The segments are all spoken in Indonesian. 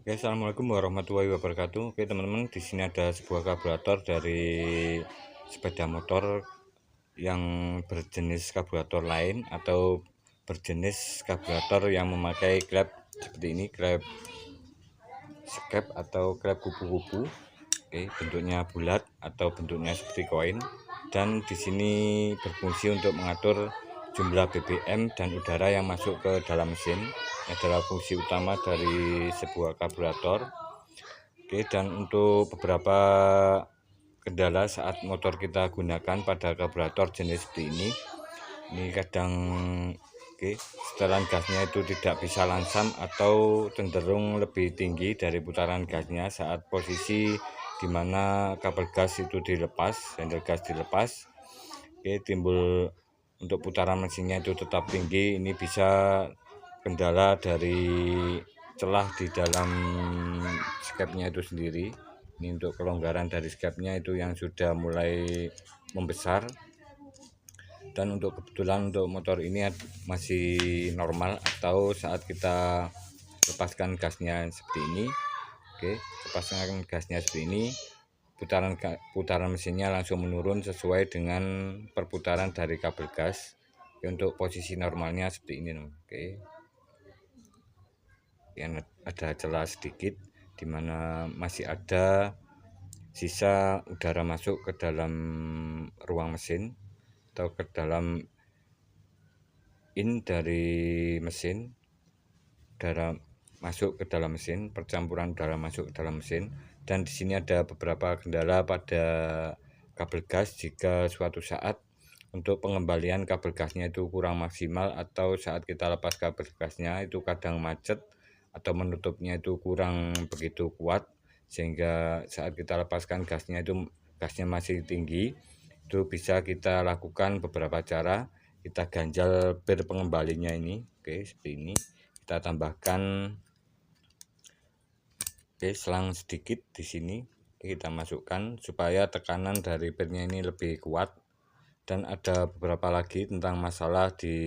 Oke, assalamualaikum warahmatullahi wabarakatuh. Oke, teman-teman, di sini ada sebuah karburator dari sepeda motor yang berjenis karburator lain atau berjenis karburator yang memakai klep seperti ini, klep skep atau klep kupu-kupu. Oke, bentuknya bulat atau bentuknya seperti koin, dan di sini berfungsi untuk mengatur jumlah BBM dan udara yang masuk ke dalam mesin. Ini adalah fungsi utama dari sebuah karburator. Oke, dan untuk beberapa kendala saat motor kita gunakan pada karburator jenis seperti ini kadang setelan gasnya itu tidak bisa langsam atau cenderung lebih tinggi dari putaran gasnya saat posisi dimana kabel gas itu dilepas, handle gas dilepas. Timbul untuk putaran mesinnya itu tetap tinggi. Ini bisa kendala dari celah di dalam skepnya itu sendiri. Ini untuk kelonggaran dari skepnya itu yang sudah mulai membesar. Dan untuk kebetulan untuk motor ini masih normal atau saat kita lepaskan gasnya seperti ini. Lepaskan gasnya seperti ini, putaran mesinnya langsung menurun sesuai dengan perputaran dari kabel gas. Untuk posisi normalnya seperti ini. Yang ada celah sedikit dimana masih ada sisa udara masuk ke dalam ruang mesin atau ke dalam dari mesin, udara masuk ke dalam mesin, percampuran udara masuk ke dalam mesin. Dan di sini ada beberapa kendala pada kabel gas jika suatu saat untuk pengembalian kabel gasnya itu kurang maksimal, atau saat kita lepas kabel gasnya itu kadang macet atau menutupnya itu kurang begitu kuat, sehingga saat kita lepaskan gasnya itu gasnya masih tinggi. Itu bisa kita lakukan beberapa cara. Kita ganjal bir pengembalinya ini. Seperti ini. Kita tambahkan selang sedikit di sini. Kita masukkan supaya tekanan dari birnya ini lebih kuat. Dan ada beberapa lagi tentang masalah di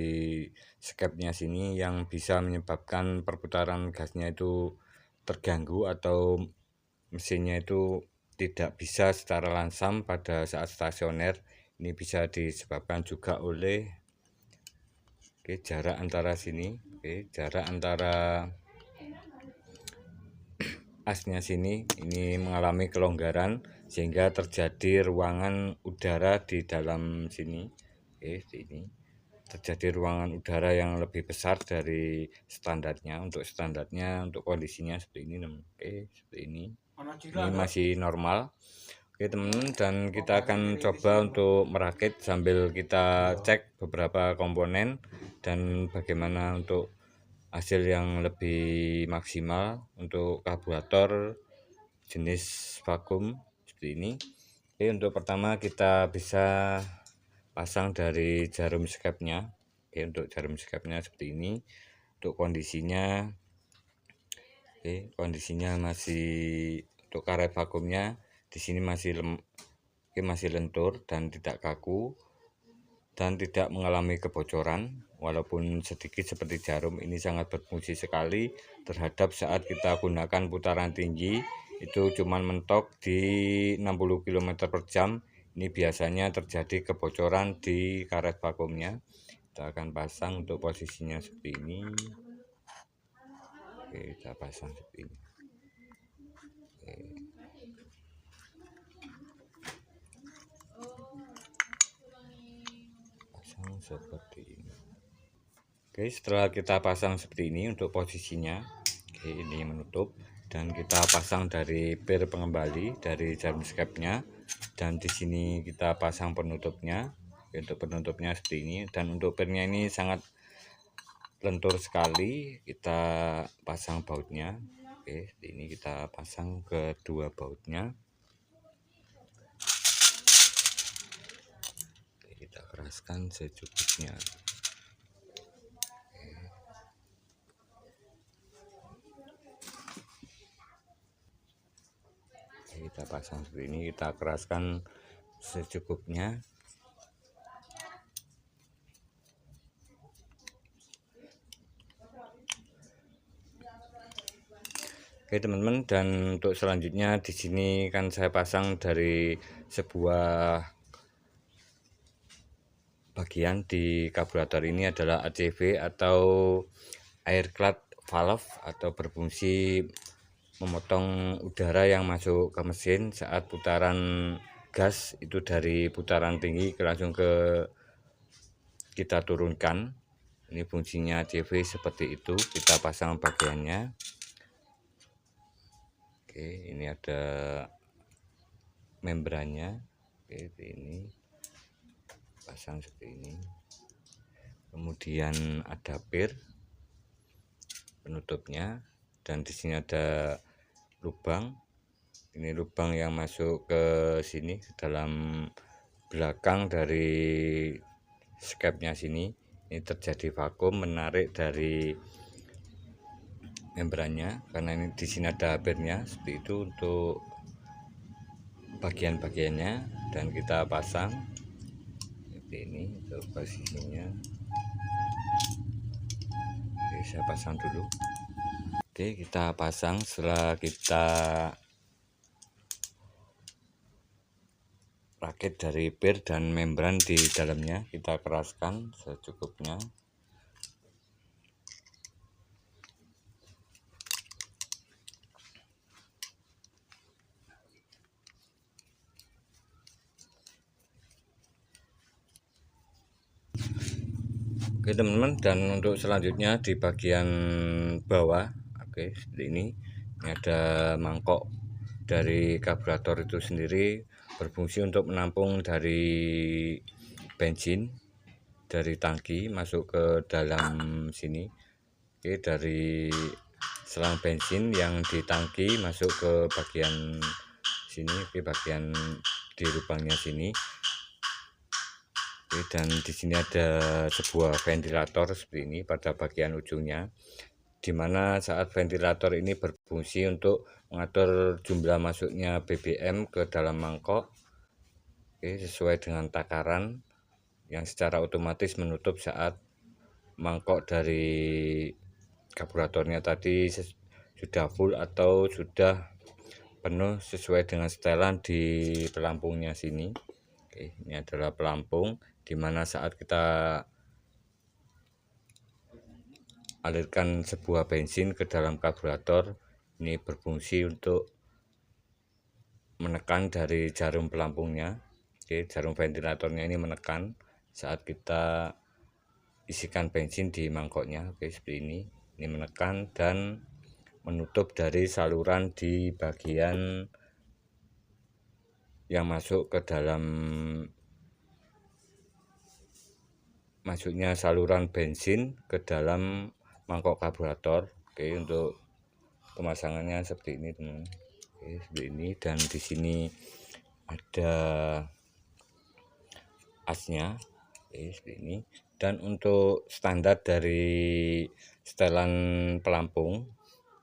skepnya sini yang bisa menyebabkan perputaran gasnya itu terganggu atau mesinnya itu tidak bisa secara langsam pada saat stasioner. Ini bisa disebabkan juga oleh jarak antara sini, jarak antara asnya sini ini mengalami kelonggaran sehingga terjadi ruangan udara di dalam sini. Ini terjadi ruangan udara yang lebih besar dari standarnya. Untuk standarnya, untuk kondisinya seperti ini. Seperti ini. Ini masih normal. Teman-teman, dan kita akan coba untuk merakit sambil kita cek beberapa komponen dan bagaimana untuk hasil yang lebih maksimal untuk karburator jenis vakum seperti ini. Untuk pertama kita bisa pasang dari jarum skepnya. Untuk jarum skepnya seperti ini. Untuk kondisinya masih, untuk karet vakumnya di sini masih lentur dan tidak kaku dan tidak mengalami kebocoran walaupun sedikit seperti jarum. Ini sangat berfungsi sekali terhadap saat kita gunakan putaran tinggi itu cuman mentok di 60 km per jam. Ini biasanya terjadi kebocoran di karet vakumnya. Kita akan pasang untuk posisinya seperti ini. Kita pasang seperti ini. Pasang seperti ini. Setelah kita pasang seperti ini untuk posisinya, ini menutup, dan kita pasang dari bir pengembali dari jarum skepnya, dan di sini kita pasang penutupnya. Untuk penutupnya seperti ini, dan untuk birnya ini sangat lentur sekali. Kita pasang bautnya. Ini kita pasang kedua bautnya. Kita keraskan secukupnya. Kita pasang seperti ini, kita keraskan secukupnya. Oke teman-teman, dan untuk selanjutnya di sini kan saya pasang dari sebuah bagian di karburator ini adalah ACV atau air clad valve, atau berfungsi memotong udara yang masuk ke mesin saat putaran gas itu dari putaran tinggi langsung ke kita turunkan. Ini fungsinya ACV seperti itu. Kita pasang bagiannya. Oke, ini ada membrannya. Oke, ini pasang seperti ini. Kemudian ada pir penutupnya, dan di sini ada lubang. Ini lubang yang masuk ke sini, ke dalam belakang dari skepnya sini. Ini terjadi vakum menarik dari membrannya, karena ini di sini ada pirnya seperti itu untuk bagian-bagiannya, dan kita pasang seperti ini untuk posisinya. Oke, saya pasang dulu. Oke, kita pasang. Setelah kita rakit dari pir dan membran di dalamnya, kita keraskan secukupnya. Oke teman-teman, dan untuk selanjutnya di bagian bawah, oke seperti ini ada mangkok dari karburator itu sendiri, berfungsi untuk menampung dari bensin dari tangki masuk ke dalam sini. Oke, dari selang bensin yang di tangki masuk ke bagian sini, oke, bagian di lubangnya sini. Oke, dan di sini ada sebuah ventilator seperti ini pada bagian ujungnya, dimana saat ventilator ini berfungsi untuk mengatur jumlah masuknya BBM ke dalam mangkok. Oke, sesuai dengan takaran yang secara otomatis menutup saat mangkok dari karburatornya tadi sudah full atau sudah penuh sesuai dengan setelan di pelampungnya sini. Oke, ini adalah pelampung, dimana saat kita alirkan sebuah bensin ke dalam karburator, ini berfungsi untuk menekan dari jarum pelampungnya. Oke, jarum ventilatornya ini menekan saat kita isikan bensin di mangkoknya. Oke, seperti ini menekan dan menutup dari saluran di bagian yang masuk ke dalam, masuknya saluran bensin ke dalam mangkok karburator. Oke, untuk pemasangannya seperti ini teman. Oke, seperti ini, dan di sini ada asnya. Oke, seperti ini. Dan untuk standar dari setelan pelampung,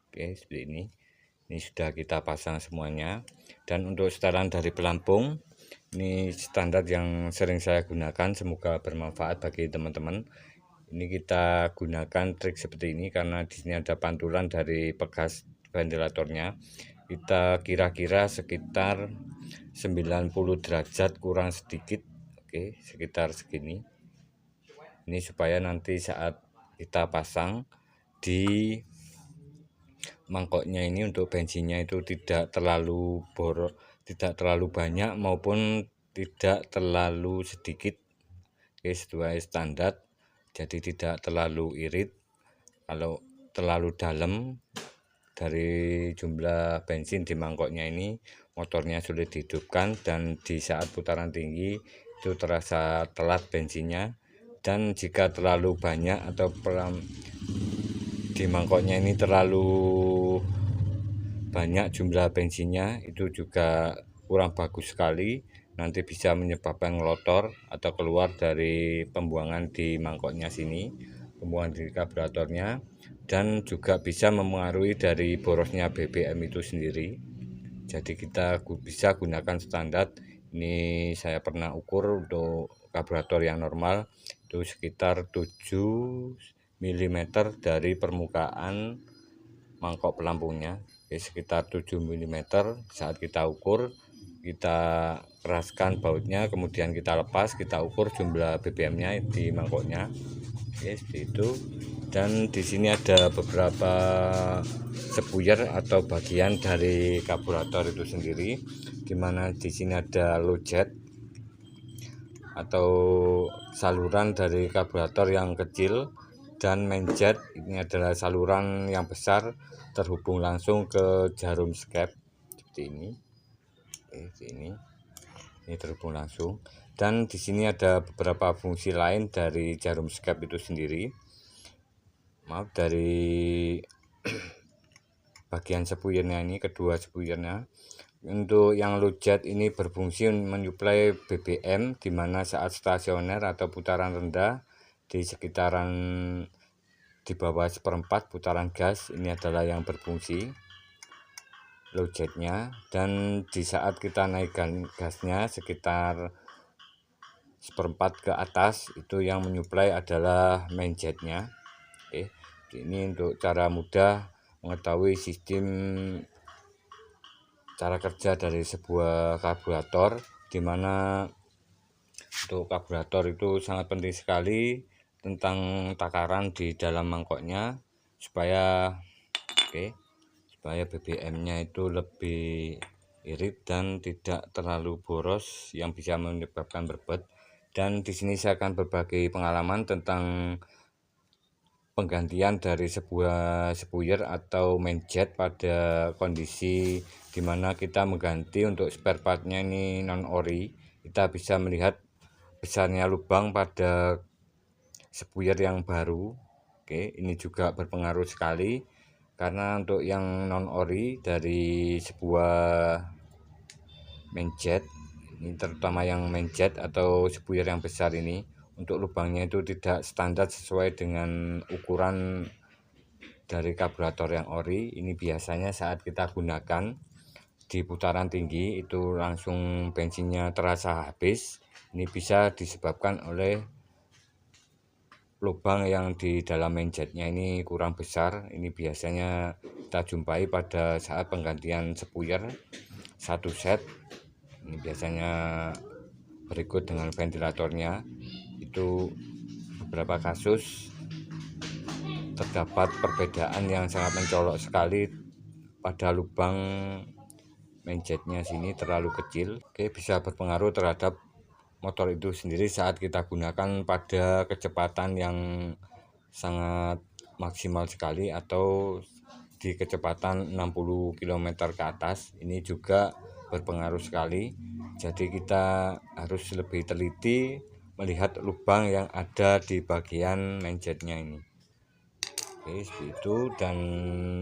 oke seperti ini sudah kita pasang semuanya. Dan untuk setelan dari pelampung, ini standar yang sering saya gunakan, semoga bermanfaat bagi teman-teman. Ini kita gunakan trik seperti ini karena di sini ada pantulan dari pegas ventilatornya. Kita kira-kira sekitar 90 derajat kurang sedikit. Oke, sekitar segini. Ini supaya nanti saat kita pasang di mangkoknya ini, untuk bensinnya itu tidak terlalu tidak terlalu banyak maupun tidak terlalu sedikit. Oke, sesuai standar, jadi tidak terlalu irit. Kalau terlalu dalam dari jumlah bensin di mangkoknya ini, motornya sulit dihidupkan, dan di saat putaran tinggi itu terasa telat bensinnya. Dan jika terlalu banyak atau di mangkoknya ini terlalu banyak jumlah bensinnya, itu juga kurang bagus sekali, nanti bisa menyebabkan ngelotor atau keluar dari pembuangan di mangkoknya sini, pembuangan di karburatornya, dan juga bisa mempengaruhi dari borosnya BBM itu sendiri. Jadi kita bisa gunakan standar. Ini saya pernah ukur untuk karburator yang normal itu sekitar 7 mm dari permukaan mangkok pelampungnya. Oke, sekitar 7 mm. Saat kita ukur, kita keraskan bautnya, kemudian kita lepas, kita ukur jumlah BBM-nya di mangkoknya. Oke, seperti itu. Dan di sini ada beberapa spuyer atau bagian dari karburator itu sendiri, dimana di sini ada lojet atau saluran dari karburator yang kecil, dan main jet ini adalah saluran yang besar terhubung langsung ke jarum skep seperti ini. Oke, ini terhubung langsung. Dan di sini ada beberapa fungsi lain dari jarum skep itu sendiri. Maaf, dari bagian spuyernya ini, kedua spuyernya. Untuk yang lojet ini berfungsi menyuplai BBM, di mana saat stasioner atau putaran rendah di sekitaran di bawah 1/4 putaran gas, ini adalah yang berfungsi lojetnya. Dan di saat kita naikkan gasnya sekitar 1/4 ke atas, itu yang menyuplai adalah main jetnya. Oke, ini untuk cara mudah mengetahui sistem cara kerja dari sebuah karburator, di mana untuk karburator itu sangat penting sekali tentang takaran di dalam mangkoknya supaya BBM-nya itu lebih irit dan tidak terlalu boros yang bisa menyebabkan berbet. Dan di sini saya akan berbagi pengalaman tentang penggantian dari sebuah spuyer atau main jet pada kondisi dimana kita mengganti untuk spare partnya ini non ori. Kita bisa melihat besarnya lubang pada spuyer yang baru. Oke, ini juga berpengaruh sekali karena untuk yang non ori dari sebuah main jet ini, terutama yang main jet atau spuyer yang besar ini, untuk lubangnya itu tidak standar sesuai dengan ukuran dari karburator yang ori. Ini biasanya saat kita gunakan di putaran tinggi itu langsung bensinnya terasa habis. Ini bisa disebabkan oleh lubang yang di dalam main jetnya ini kurang besar. Ini biasanya kita jumpai pada saat penggantian spuyer satu set. Ini biasanya berikut dengan ventilatornya. Itu beberapa kasus terdapat perbedaan yang sangat mencolok sekali pada lubang main jetnya sini terlalu kecil. Oke, bisa berpengaruh terhadap motor itu sendiri saat kita gunakan pada kecepatan yang sangat maksimal sekali atau di kecepatan 60 km ke atas. Ini juga berpengaruh sekali. Jadi kita harus lebih teliti melihat lubang yang ada di bagian main jetnya ini. Oke, seperti itu, dan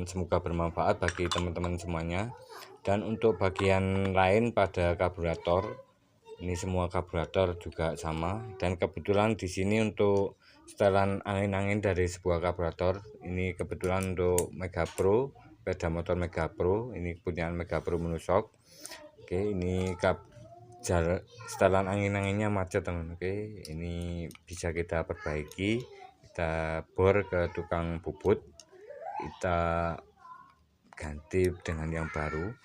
semoga bermanfaat bagi teman-teman semuanya. Dan untuk bagian lain pada karburator, ini semua karburator juga sama. Dan kebetulan di sini untuk setelan angin-angin dari sebuah karburator, ini kebetulan untuk Mega Pro, sepeda motor Mega Pro, ini kepunyaan Mega Pro menusok. Oke, ini setelan angin-anginnya macet, teman. Oke, ini bisa kita perbaiki. Kita bor ke tukang puput, kita ganti dengan yang baru.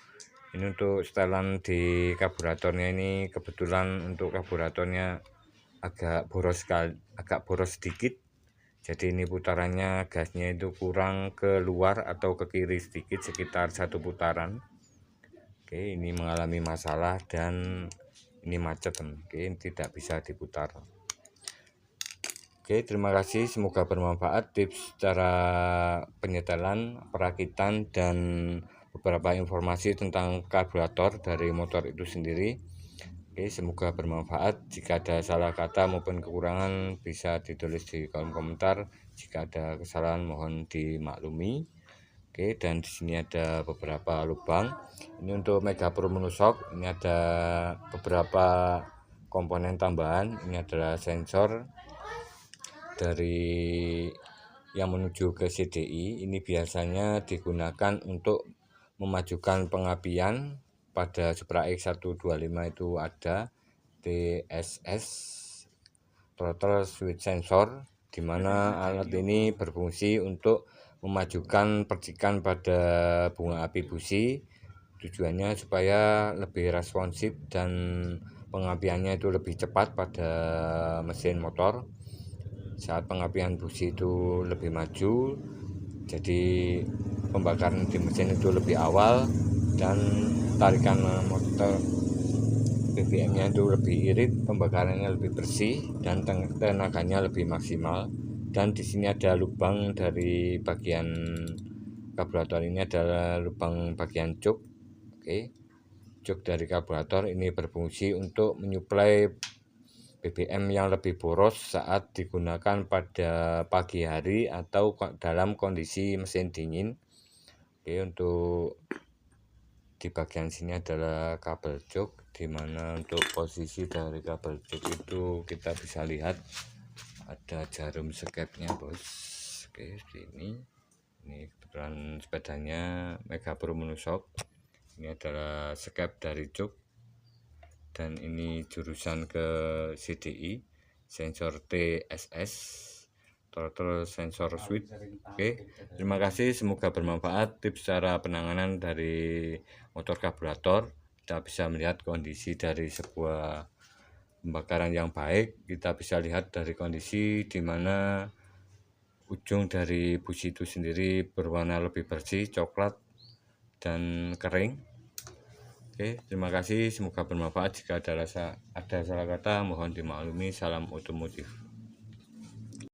Ini untuk setelan di karburatornya ini, kebetulan untuk karburatornya agak boros sedikit. Jadi ini putarannya gasnya itu kurang ke luar atau ke kiri sedikit, sekitar 1 putaran. Oke, ini mengalami masalah dan ini macet, oke, tidak bisa diputar. Oke, terima kasih, semoga bermanfaat tips cara penyetelan, perakitan, dan beberapa informasi tentang karburator dari motor itu sendiri. Oke, semoga bermanfaat. Jika ada salah kata maupun kekurangan bisa ditulis di kolom komentar. Jika ada kesalahan mohon dimaklumi. Oke, dan di sini ada beberapa lubang. Ini untuk Mega Pro menusok. Ini ada beberapa komponen tambahan. Ini adalah sensor dari yang menuju ke CDI. Ini biasanya digunakan untuk memajukan pengapian. Pada Supra X125 itu ada TSS, throttle switch sensor, di mana alat ini berfungsi untuk memajukan percikan pada bunga api busi. Tujuannya supaya lebih responsif dan pengapiannya itu lebih cepat pada mesin motor. Saat pengapian busi itu lebih maju, jadi pembakaran di mesin itu lebih awal dan tarikan motor BBM-nya itu lebih irit, pembakarannya lebih bersih dan tenaganya lebih maksimal. Dan di sini ada lubang dari bagian karburator, ini adalah lubang bagian jok. Oke, jok dari karburator ini berfungsi untuk menyuplai BBM yang lebih boros saat digunakan pada pagi hari atau dalam kondisi mesin dingin. Oke, untuk di bagian sini adalah kabel jok, dimana untuk posisi dari kabel jok itu kita bisa lihat ada jarum skepnya bos. Oke, seperti ini kebetulan sepedanya Mega Pro Monoshock. Ini adalah skep dari jok, dan ini jurusan ke CDI, sensor TSS, throttle sensor switch. Oke, terima kasih, semoga bermanfaat tips cara penanganan dari motor karburator. Kita bisa melihat kondisi dari sebuah pembakaran yang baik. Kita bisa lihat dari kondisi di mana ujung dari busi itu sendiri berwarna lebih bersih, coklat dan kering. Oke, terima kasih, semoga bermanfaat. Jika ada salah kata mohon dimaklumi. Salam otomotif.